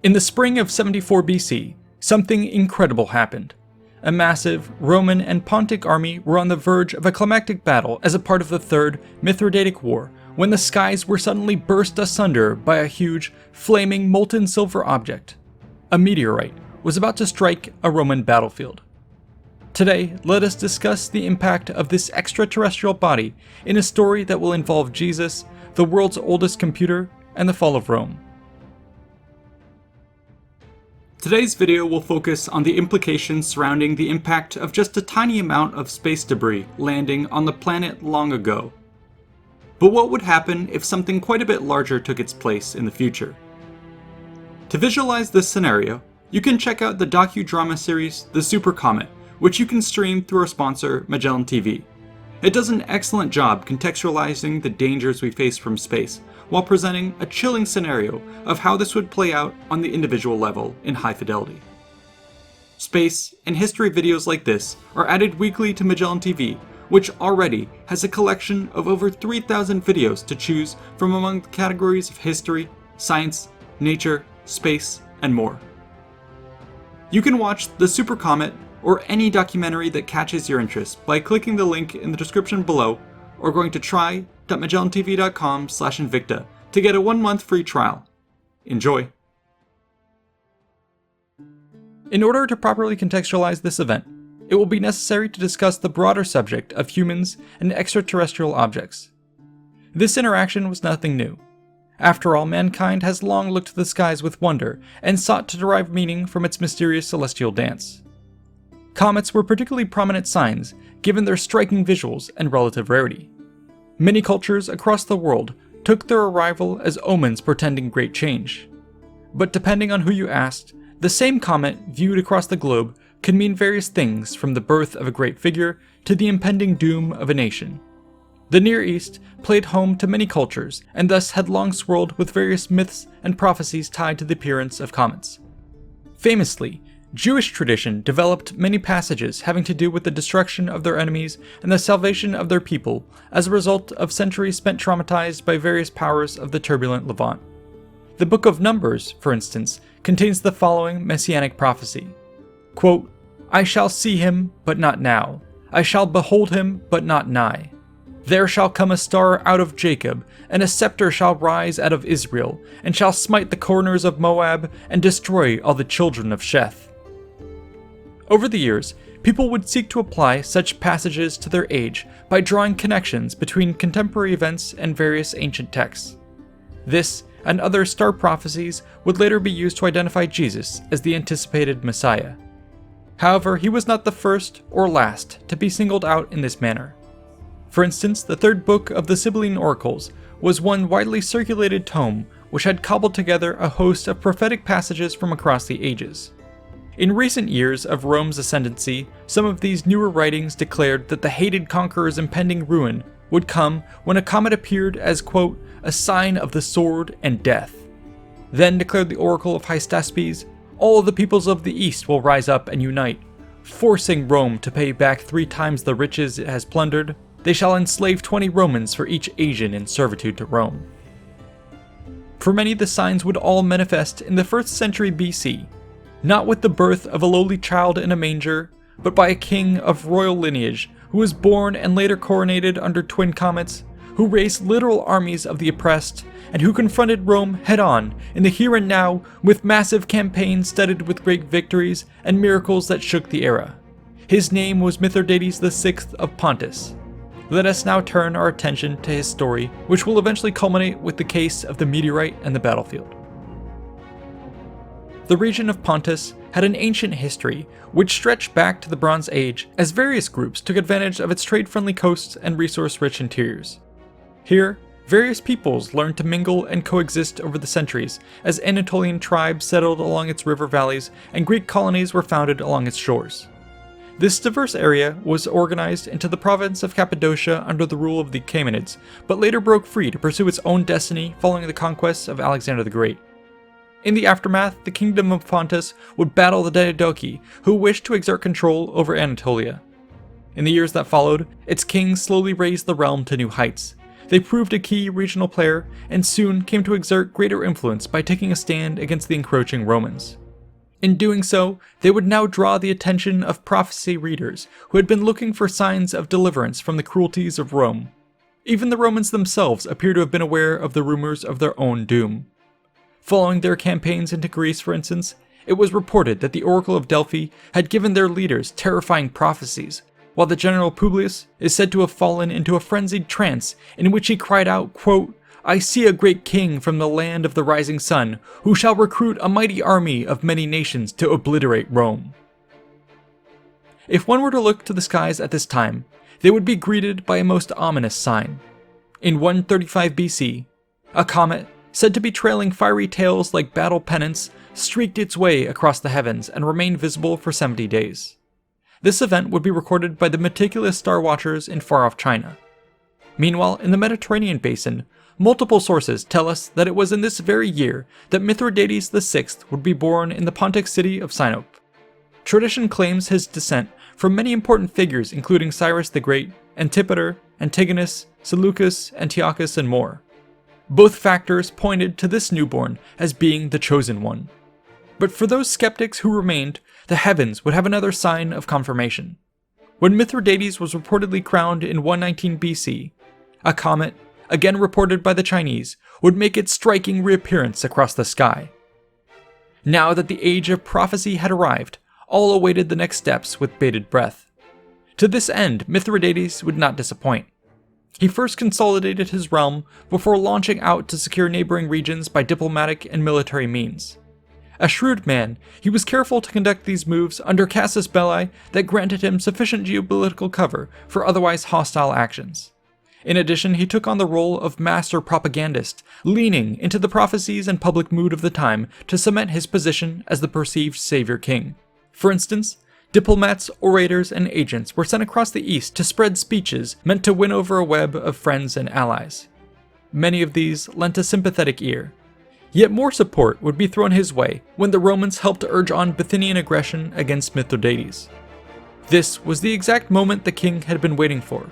In the spring of 74 BC, something incredible happened. A massive Roman and Pontic army were on the verge of a climactic battle as a part of the Third Mithridatic War, when the skies were suddenly burst asunder by a huge, flaming molten silver object. A meteorite was about to strike a Roman battlefield. Today, let us discuss the impact of this extraterrestrial body in a story that will involve Jesus, the world's oldest computer, and the fall of Rome. Today's video will focus on the implications surrounding the impact of just a tiny amount of space debris landing on the planet long ago. But what would happen if something quite a bit larger took its place in the future? To visualize this scenario, you can check out the docudrama series The Super Comet, which you can stream through our sponsor, Magellan TV. It does an excellent job contextualizing the dangers we face from space, while presenting a chilling scenario of how this would play out on the individual level in high fidelity. Space and history videos like this are added weekly to Magellan TV, which already has a collection of over 3,000 videos to choose from among the categories of history, science, nature, space, and more. You can watch The Super Comet or any documentary that catches your interest by clicking the link in the description below or going to try.magellantv.com/Invicta to get a 1-month free trial. Enjoy! In order to properly contextualize this event, it will be necessary to discuss the broader subject of humans and extraterrestrial objects. This interaction was nothing new. After all, mankind has long looked to the skies with wonder and sought to derive meaning from its mysterious celestial dance. Comets were particularly prominent signs, given their striking visuals and relative rarity. Many cultures across the world took their arrival as omens portending great change. But depending on who you asked, the same comet viewed across the globe could mean various things, from the birth of a great figure to the impending doom of a nation. The Near East played home to many cultures, and thus had long swirled with various myths and prophecies tied to the appearance of comets. Famously, Jewish tradition developed many passages having to do with the destruction of their enemies and the salvation of their people as a result of centuries spent traumatized by various powers of the turbulent Levant. The Book of Numbers, for instance, contains the following messianic prophecy. Quote, "I shall see him, but not now. I shall behold him, but not nigh. There shall come a star out of Jacob, and a scepter shall rise out of Israel, and shall smite the corners of Moab, and destroy all the children of Sheth." Over the years, people would seek to apply such passages to their age by drawing connections between contemporary events and various ancient texts. This and other star prophecies would later be used to identify Jesus as the anticipated Messiah. However, he was not the first or last to be singled out in this manner. For instance, the third book of the Sibylline Oracles was one widely circulated tome which had cobbled together a host of prophetic passages from across the ages. In recent years of Rome's ascendancy, some of these newer writings declared that the hated conqueror's impending ruin would come when a comet appeared as, quote, "a sign of the sword and death." Then declared the Oracle of Hystaspes, "All the peoples of the East will rise up and unite, forcing Rome to pay back 3 times the riches it has plundered. They shall enslave 20 Romans for each Asian in servitude to Rome." For many, the signs would all manifest in the 1st century BC, not with the birth of a lowly child in a manger, but by a king of royal lineage who was born and later coronated under twin comets, who raised literal armies of the oppressed, and who confronted Rome head-on in the here and now with massive campaigns studded with great victories and miracles that shook the era. His name was Mithridates VI of Pontus. Let us now turn our attention to his story, which will eventually culminate with the case of the meteorite and the battlefield. The region of Pontus had an ancient history which stretched back to the Bronze Age, as various groups took advantage of its trade-friendly coasts and resource-rich interiors. Here, various peoples learned to mingle and coexist over the centuries, as Anatolian tribes settled along its river valleys and Greek colonies were founded along its shores. This diverse area was organized into the province of Cappadocia under the rule of the Achaemenids, but later broke free to pursue its own destiny following the conquests of Alexander the Great. In the aftermath, the kingdom of Pontus would battle the Diadochi, who wished to exert control over Anatolia. In the years that followed, its kings slowly raised the realm to new heights. they proved a key regional player and soon came to exert greater influence by taking a stand against the encroaching Romans. In doing so, they would now draw the attention of prophecy readers who had been looking for signs of deliverance from the cruelties of Rome. Even the Romans themselves appear to have been aware of the rumors of their own doom. Following their campaigns into Greece, for instance, it was reported that the Oracle of Delphi had given their leaders terrifying prophecies, while the general Publius is said to have fallen into a frenzied trance in which he cried out, quote, "I see a great king from the land of the rising sun, who shall recruit a mighty army of many nations to obliterate Rome." If one were to look to the skies at this time, they would be greeted by a most ominous sign. In 135 BC, a comet, said to be trailing fiery tails like battle pennants, streaked its way across the heavens and remained visible for 70 days. This event would be recorded by the meticulous star watchers in far-off China. Meanwhile, in the Mediterranean basin, multiple sources tell us that it was in this very year that Mithridates VI would be born in the Pontic city of Sinope. Tradition claims his descent from many important figures including Cyrus the Great, Antipater, Antigonus, Seleucus, Antiochus, and more. Both factors pointed to this newborn as being the chosen one. But for those skeptics who remained, the heavens would have another sign of confirmation. When Mithridates was reportedly crowned in 119 BC, a comet, again reported by the Chinese, would make its striking reappearance across the sky. Now that the age of prophecy had arrived, all awaited the next steps with bated breath. To this end, Mithridates would not disappoint. He first consolidated his realm before launching out to secure neighboring regions by diplomatic and military means. A shrewd man, he was careful to conduct these moves under casus belli that granted him sufficient geopolitical cover for otherwise hostile actions. In addition, he took on the role of master propagandist, leaning into the prophecies and public mood of the time to cement his position as the perceived savior king. For instance, diplomats, orators, and agents were sent across the east to spread speeches meant to win over a web of friends and allies. Many of these lent a sympathetic ear. Yet more support would be thrown his way when the Romans helped urge on Bithynian aggression against Mithridates. This was the exact moment the king had been waiting for.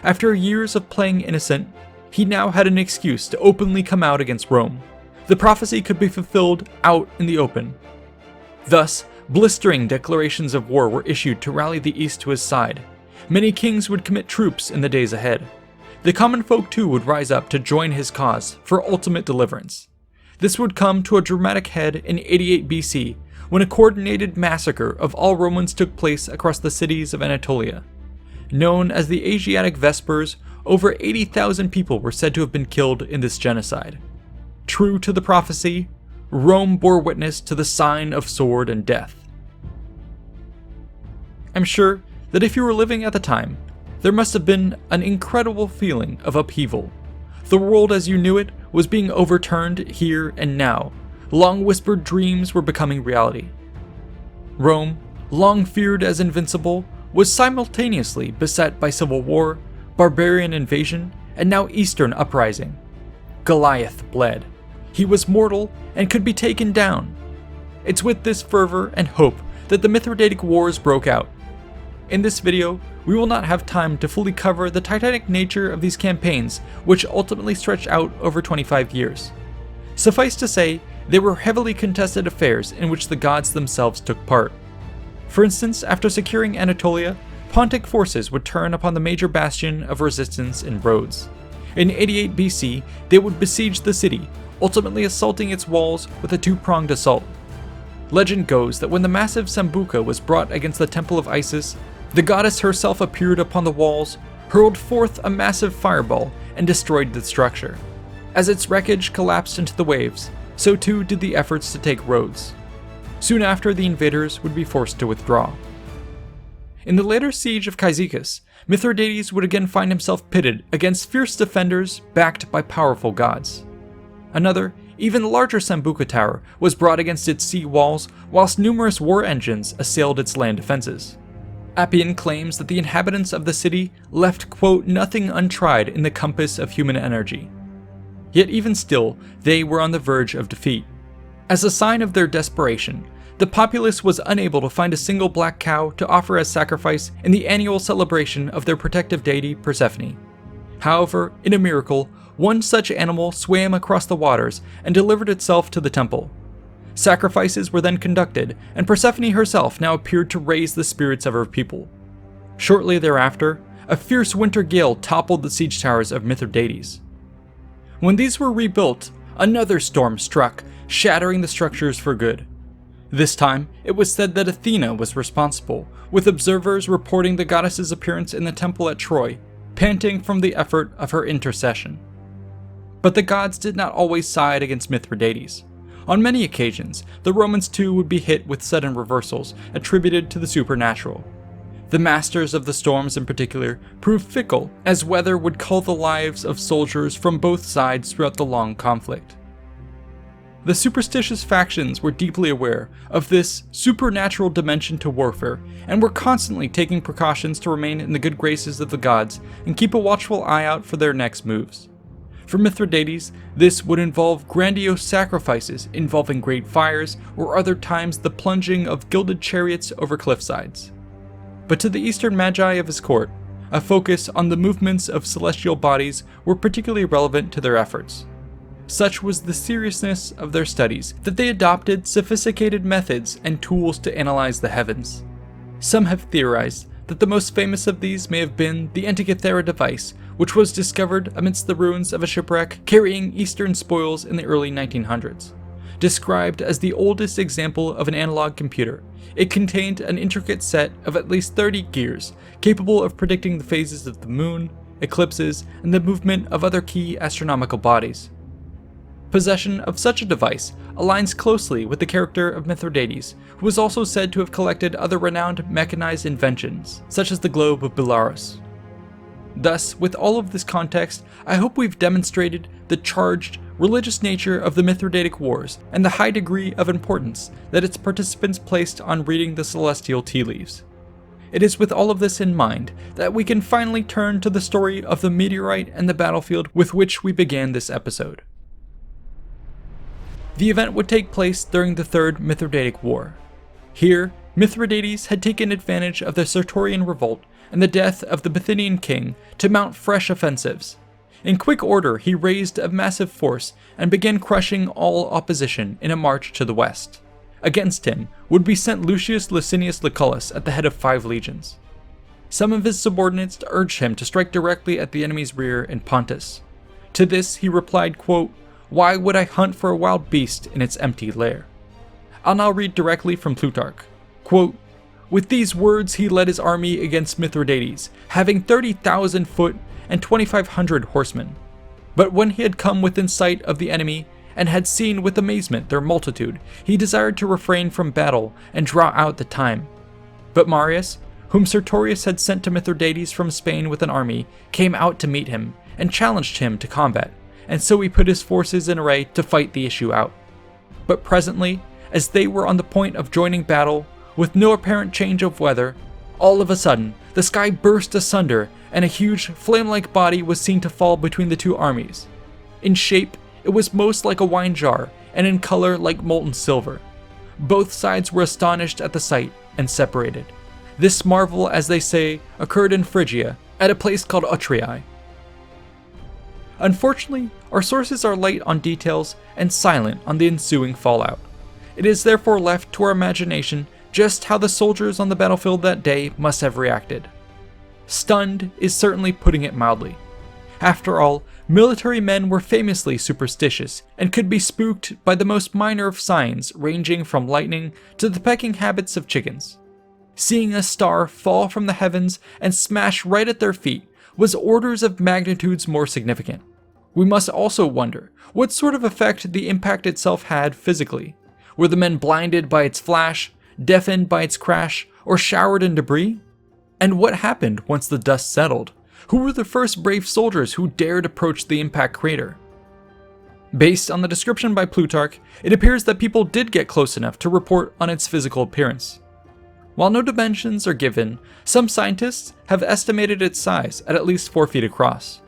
After years of playing innocent, he now had an excuse to openly come out against Rome. The prophecy could be fulfilled out in the open. Thus, blistering declarations of war were issued to rally the East to his side. Many kings would commit troops in the days ahead. The common folk too would rise up to join his cause for ultimate deliverance. This would come to a dramatic head in 88 BC, when a coordinated massacre of all Romans took place across the cities of Anatolia. Known as the Asiatic Vespers, over 80,000 people were said to have been killed in this genocide. True to the prophecy, Rome bore witness to the sign of sword and death. I'm sure that if you were living at the time, there must have been an incredible feeling of upheaval. The world as you knew it was being overturned here and now. Long whispered dreams were becoming reality. Rome, long feared as invincible, was simultaneously beset by civil war, barbarian invasion, and now eastern uprising. Goliath bled. He was mortal and could be taken down. It's with this fervor and hope that the Mithridatic Wars broke out. In this video, we will not have time to fully cover the titanic nature of these campaigns, which ultimately stretched out over 25 years. Suffice to say, they were heavily contested affairs in which the gods themselves took part. For instance, after securing Anatolia, Pontic forces would turn upon the major bastion of resistance in Rhodes. In 88 BC, they would besiege the city, ultimately assaulting its walls with a two-pronged assault. Legend goes that when the massive Sambuca was brought against the temple of Isis, the goddess herself appeared upon the walls, hurled forth a massive fireball, and destroyed the structure. As its wreckage collapsed into the waves, so too did the efforts to take Rhodes. Soon after, the invaders would be forced to withdraw. In the later siege of Cyzicus, Mithridates would again find himself pitted against fierce defenders backed by powerful gods. Another, even larger Sambuca tower was brought against its sea walls, whilst numerous war engines assailed its land defenses. Appian claims that the inhabitants of the city left, quote, nothing untried in the compass of human energy. Yet even still, they were on the verge of defeat. As a sign of their desperation, the populace was unable to find a single black cow to offer as sacrifice in the annual celebration of their protective deity Persephone. However, in a miracle, one such animal swam across the waters and delivered itself to the temple. Sacrifices were then conducted, and Persephone herself now appeared to raise the spirits of her people. Shortly thereafter, a fierce winter gale toppled the siege towers of Mithridates. When these were rebuilt, another storm struck, shattering the structures for good. This time, it was said that Athena was responsible, with observers reporting the goddess's appearance in the temple at Troy, panting from the effort of her intercession. But the gods did not always side against Mithridates. On many occasions, the Romans too would be hit with sudden reversals attributed to the supernatural. The masters of the storms in particular proved fickle, as weather would cull the lives of soldiers from both sides throughout the long conflict. The superstitious factions were deeply aware of this supernatural dimension to warfare, and were constantly taking precautions to remain in the good graces of the gods and keep a watchful eye out for their next moves. For Mithridates, this would involve grandiose sacrifices involving great fires, or other times the plunging of gilded chariots over cliffsides. But to the eastern magi of his court, a focus on the movements of celestial bodies were particularly relevant to their efforts. Such was the seriousness of their studies that they adopted sophisticated methods and tools to analyze the heavens. Some have theorized that the most famous of these may have been the Antikythera device, which was discovered amidst the ruins of a shipwreck carrying Eastern spoils in the early 1900s. Described as the oldest example of an analog computer, it contained an intricate set of at least 30 gears, capable of predicting the phases of the moon, eclipses, and the movement of other key astronomical bodies. Possession of such a device aligns closely with the character of Mithridates, who was also said to have collected other renowned mechanized inventions, such as the globe of Belarus. Thus, with all of this context, I hope we've demonstrated the charged, religious nature of the Mithridatic Wars and the high degree of importance that its participants placed on reading the celestial tea leaves. It is with all of this in mind that we can finally turn to the story of the meteorite and the battlefield with which we began this episode. The event would take place during the Third Mithridatic War. Here, Mithridates had taken advantage of the Sertorian revolt and the death of the Bithynian king to mount fresh offensives. In quick order, he raised a massive force and began crushing all opposition in a march to the west. Against him would be sent Lucius Licinius Lucullus at the head of 5 legions. Some of his subordinates urged him to strike directly at the enemy's rear in Pontus. To this he replied, quote, "Why would I hunt for a wild beast in its empty lair?" I'll now read directly from Plutarch. Quote, "With these words he led his army against Mithridates, having 30,000 foot and 2,500 horsemen. But when he had come within sight of the enemy, and had seen with amazement their multitude, he desired to refrain from battle and draw out the time. But Marius, whom Sertorius had sent to Mithridates from Spain with an army, came out to meet him, and challenged him to combat, and so he put his forces in array to fight the issue out. But presently, as they were on the point of joining battle, with no apparent change of weather, all of a sudden, the sky burst asunder, and a huge, flame-like body was seen to fall between the two armies. In shape, it was most like a wine jar, and in color like molten silver. Both sides were astonished at the sight, and separated. This marvel, as they say, occurred in Phrygia, at a place called Otrii. Unfortunately, our sources are light on details and silent on the ensuing fallout. It is therefore left to our imagination just how the soldiers on the battlefield that day must have reacted. Stunned is certainly putting it mildly. After all, military men were famously superstitious and could be spooked by the most minor of signs, ranging from lightning to the pecking habits of chickens. Seeing a star fall from the heavens and smash right at their feet was orders of magnitudes more significant. We must also wonder what sort of effect the impact itself had physically. Were the men blinded by its flash, deafened by its crash, or showered in debris? And what happened once the dust settled? Who were the first brave soldiers who dared approach the impact crater? Based on the description by Plutarch, it appears that people did get close enough to report on its physical appearance. While no dimensions are given, some scientists have estimated its size at least 4 feet across.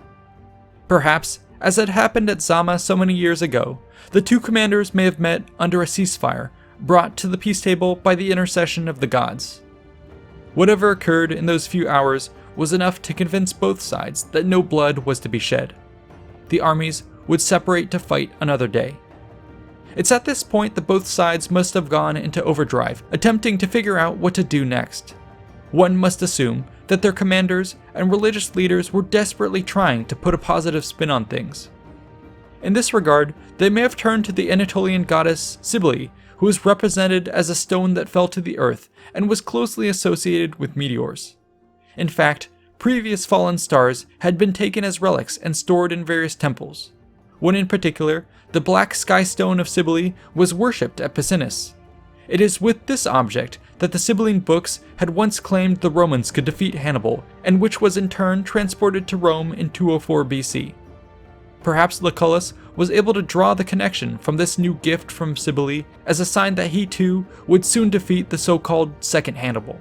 Perhaps, as had happened at Zama so many years ago, the two commanders may have met under a ceasefire, brought to the peace table by the intercession of the gods. Whatever occurred in those few hours was enough to convince both sides that no blood was to be shed. The armies would separate to fight another day. It's at this point that both sides must have gone into overdrive, attempting to figure out what to do next. One must assume that their commanders and religious leaders were desperately trying to put a positive spin on things. In this regard, they may have turned to the Anatolian goddess Cybele, who was represented as a stone that fell to the earth and was closely associated with meteors. In fact, previous fallen stars had been taken as relics and stored in various temples. One in particular, the black sky stone of Cybele, was worshipped at Picenus. It is with this object that the Sibylline books had once claimed the Romans could defeat Hannibal, and which was in turn transported to Rome in 204 BC. Perhaps Lucullus was able to draw the connection from this new gift from Cybele as a sign that he too would soon defeat the so-called Second Hannibal.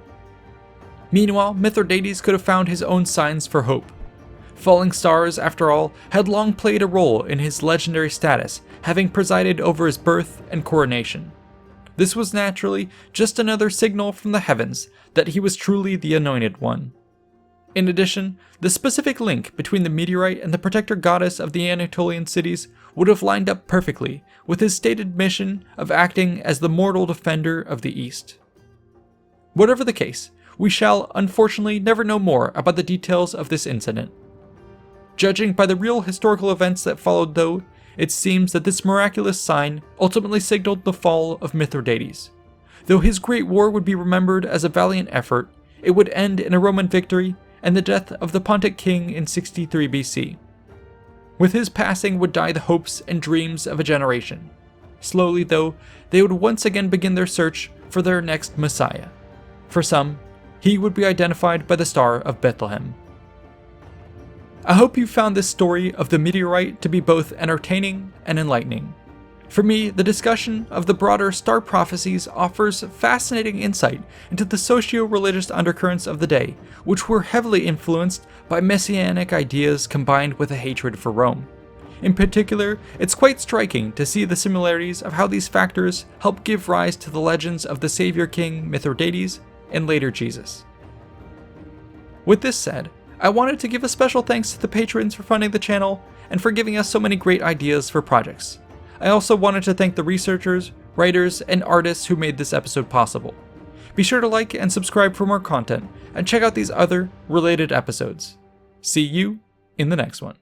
Meanwhile, Mithridates could have found his own signs for hope. Falling stars, after all, had long played a role in his legendary status, having presided over his birth and coronation. This was naturally just another signal from the heavens that he was truly the Anointed One. In addition, the specific link between the meteorite and the protector goddess of the Anatolian cities would have lined up perfectly with his stated mission of acting as the mortal defender of the East. Whatever the case, we shall unfortunately never know more about the details of this incident. Judging by the real historical events that followed though, it seems that this miraculous sign ultimately signaled the fall of Mithridates. Though his great war would be remembered as a valiant effort, it would end in a Roman victory and the death of the Pontic king in 63 BC. With his passing would die the hopes and dreams of a generation. Slowly though, they would once again begin their search for their next Messiah. For some, he would be identified by the Star of Bethlehem. I hope you found this story of the meteorite to be both entertaining and enlightening. For me, the discussion of the broader star prophecies offers fascinating insight into the socio-religious undercurrents of the day, which were heavily influenced by messianic ideas combined with a hatred for Rome. In particular, it's quite striking to see the similarities of how these factors help give rise to the legends of the Savior King Mithridates and later Jesus. With this said, I wanted to give a special thanks to the patrons for funding the channel and for giving us so many great ideas for projects. I also wanted to thank the researchers, writers, and artists who made this episode possible. Be sure to like and subscribe for more content, and check out these other related episodes. See you in the next one.